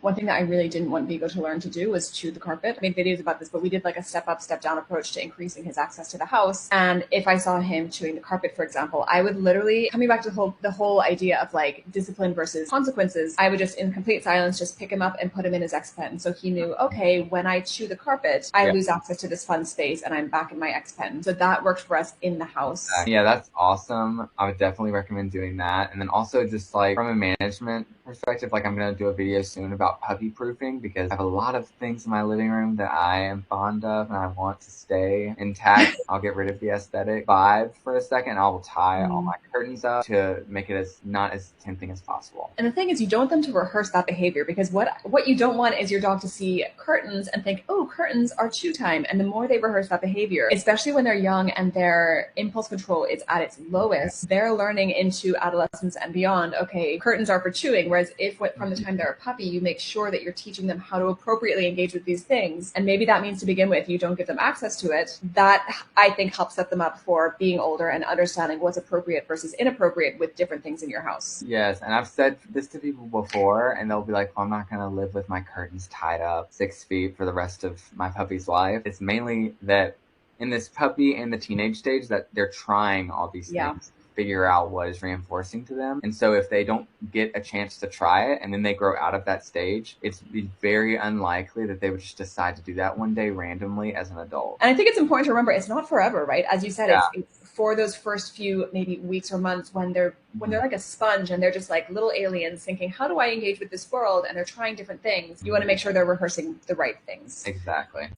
One thing that I really didn't want Vigo to learn to do was chew the carpet. I made videos about this, but we did like a step up, step down approach to increasing his access to the house. And if I saw him chewing the carpet, for example, I would literally, coming back to the whole idea of like discipline versus consequences, I would just in complete silence just pick him up and put him in his X pen. So he knew, okay, when I chew the carpet, I lose access to this fun space and I'm back in my X pen. So that worked for us in the house. Yeah, that's awesome. I would definitely recommend doing that. And then also just like from a management perspective, like I'm going to do a video soon about puppy proofing because I have a lot of things in my living room that I am fond of and I want to stay intact. I'll get rid of the aesthetic vibe for a second. I will tie all my curtains up to make it as not as tempting as possible. And the thing is, you don't want them to rehearse that behavior because what you don't want is your dog to see curtains and think, oh, curtains are chew time. And the more they rehearse that behavior, especially when they're young and their impulse control is at its lowest, they're learning into adolescence and beyond, okay, curtains are for chewing. Whereas if from the time they're a puppy, you make sure that you're teaching them how to appropriately engage with these things. And maybe that means to begin with, you don't give them access to it. That I think helps set them up for being older and understanding what's appropriate versus inappropriate with different things in your house. Yes, and I've said this to people before, and they'll be like, well, I'm not going to live with my curtains tied up 6 feet for the rest of my puppy's life. It's mainly that in this puppy and the teenage stage that they're trying all these things to figure out what is reinforcing to them. And so if they don't get a chance to try it and then they grow out of that stage, it's very unlikely that they would just decide to do that one day randomly as an adult. And I think it's important to remember it's not forever, right? As you said, it's for those first few maybe weeks or months when they're like a sponge and they're just like little aliens thinking, how do I engage with this world? And they're trying different things. You want to make sure they're rehearsing the right things. Exactly.